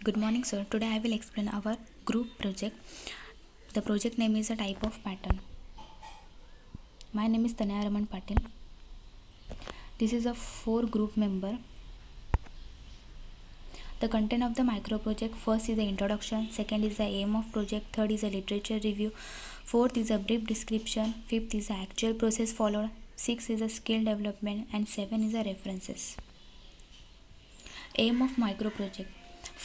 Good morning, sir. Today I will explain our group project. The project name is a type of pattern. My name is Tanaya Raman Patil. This is a 4 group member. The content of the micro project: first is the introduction, second is the aim of project, third is a literature review, fourth is a brief description, fifth is the actual process followed, sixth is a skill development, and seven is the references. Aim of micro project: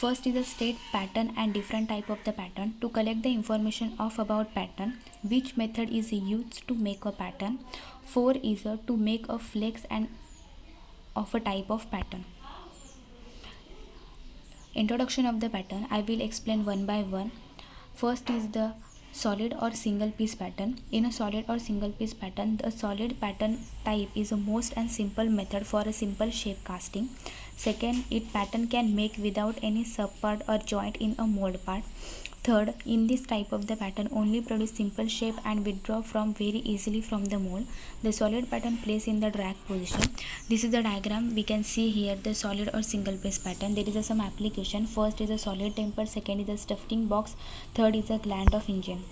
first is a state pattern and different type of the pattern. To collect the information of about pattern, which method is used to make a pattern. 4 is to make a flex and of a type of pattern. Introduction of the pattern, I will explain one by one. First is the solid or single piece pattern. In a solid or single piece pattern, the solid pattern type is the most and simple method for a simple shape casting. Second, it pattern can make without any subpart or joint in a mold part. Third, in this type of the pattern only produce simple shape and withdraw from very easily from the mold. The solid pattern placed in the drag position. This is the diagram. We can see here the solid or single piece pattern. There is some application. First is a solid temper, second is a stuffing box, third is a gland of engine.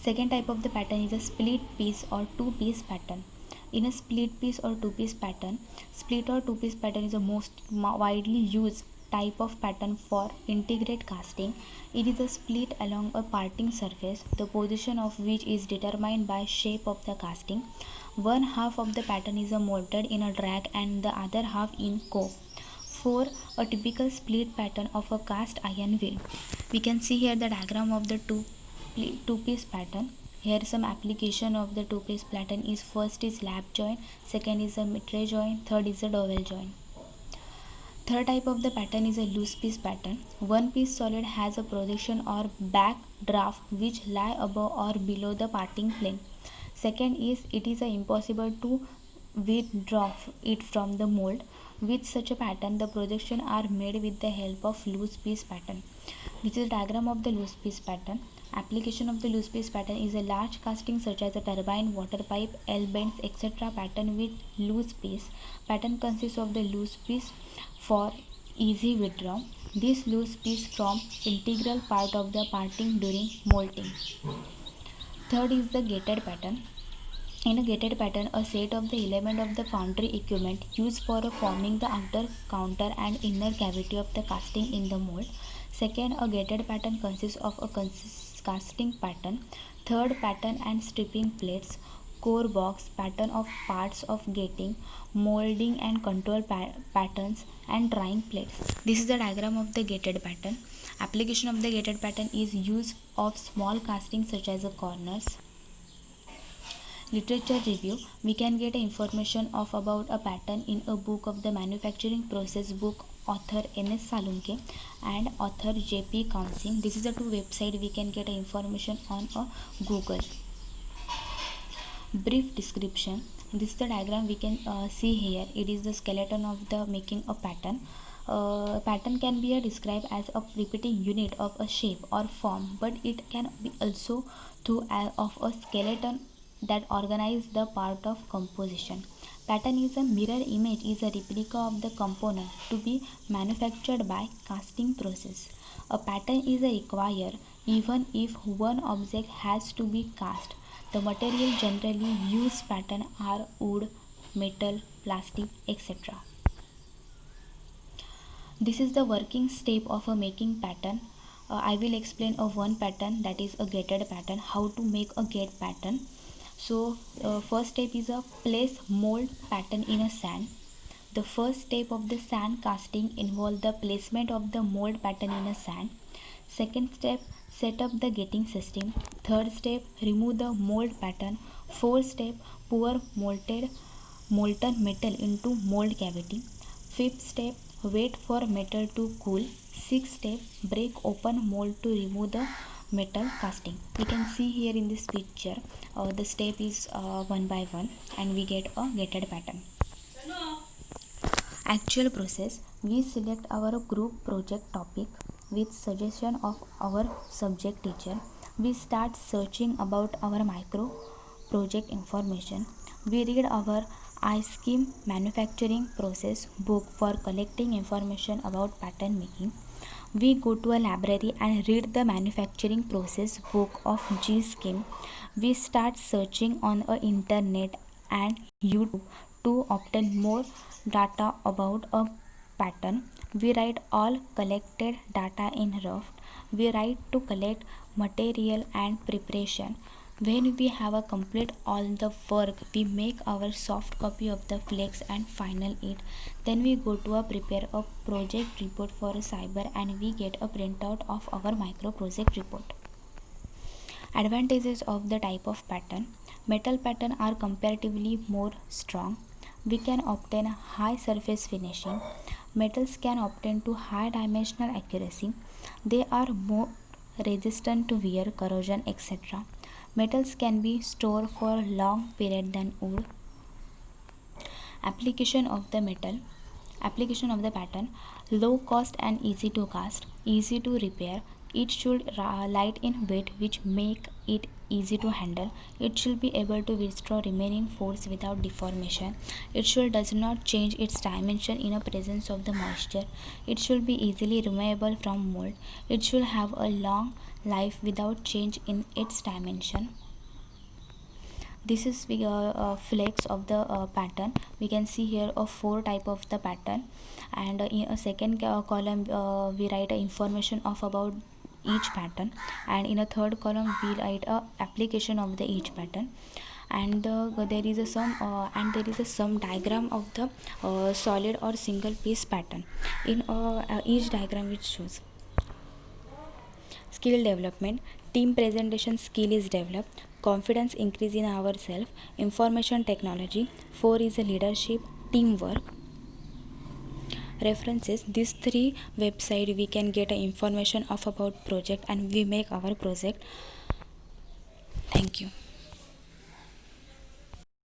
Second type of the pattern is a split piece or two-piece pattern. In a split piece or two-piece pattern, split or two-piece pattern is the most widely used type of pattern for integrate casting. It is a split along a parting surface, the position of which is determined by shape of the casting. One half of the pattern is molded in a drag and the other half in cove. For a typical split pattern of a cast iron wheel, we can see here the diagram of the two-piece pattern. Here some application of the two-piece pattern is: first is lap joint, second is a mitre joint, third is a dowel joint. Third type of the pattern is a loose piece pattern. One piece solid has a projection or back draft which lie above or below the parting plane. Second is it is impossible to withdraw it from the mold. With such a pattern, the projections are made with the help of loose piece pattern. This is a diagram of the loose piece pattern. Application of the loose piece pattern is a large casting such as a turbine, water pipe, L-bends, etc. pattern with loose piece. Pattern consists of the loose piece for easy withdrawal. This loose piece form integral part of the parting during molting. Third is the gated pattern. In a gated pattern, a set of the element of the foundry equipment used for forming the outer counter and inner cavity of the casting in the mold. Second, a gated pattern consists of a casting pattern, third pattern and stripping plates, core box, pattern of parts of gating, molding and control patterns, and drying plates. This is the diagram of the gated pattern. Application of the gated pattern is use of small castings such as corners. Literature review: we can get information of about a pattern in a book of the manufacturing process book, author N.S. Salunke and author J.P. Counsing. This is the two website we can get information on a Google. Brief description: this is the diagram we can see here. It is the skeleton of the making a pattern. Pattern can be described as a repeating unit of a shape or form, but it can be also through of a skeleton that organize the part of composition. Pattern is a mirror image, is a replica of the component to be manufactured by casting process. A pattern is a require even if one object has to be cast. The material generally used pattern are wood, metal, plastic, etc. This is the working step of a making pattern. I will explain of one pattern, that is a gated pattern, how to make a gate pattern. So first step is a place mold pattern in a sand. The first step of the sand casting involves the placement of the mold pattern in a sand. Second step, set up the gating system. Third step, remove the mold pattern. Fourth step, pour molten metal into mold cavity. Fifth step, wait for metal to cool. Sixth step, break open mold to remove the metal casting. We can see here in this picture the step is one by one and we get a gated pattern. Actual process: we select our group project topic with suggestion of our subject teacher. We start searching about our micro project information. We read our iScheme manufacturing process book for collecting information about pattern making. We go to a library and read the manufacturing process book of G-Scheme. We start searching on the internet and YouTube to obtain more data about a pattern. We write all collected data in rough. We write to collect material and preparation. When we have a complete all the work, we make our soft copy of the flex and final it. Then we go to prepare a project report for a cyber and we get a printout of our micro project report. Advantages of the type of pattern. Metal pattern are comparatively more strong. We can obtain high surface finishing. Metals can obtain to high dimensional accuracy. They are more resistant to wear, corrosion, etc. Metals can be stored for long period than wood. Application of the pattern: low cost and easy to cast, easy to repair. It should light in weight, which make it easy to handle. It should be able to withdraw remaining force without deformation. It should does not change its dimension in a presence of the moisture. It should be easily removable from mold. It should have a long life without change in its dimension. This is flex of the pattern. We can see here a 4 type of the pattern, and in a second column we write information of about each pattern, and in a third column we write a application of the each pattern, and there is a some diagram of the solid or single piece pattern. In each diagram which shows skill development, team presentation skill is developed, confidence increase in ourselves, information technology. 4 is a leadership, teamwork. References: these 3 website we can get information of about project and we make our project. Thank you.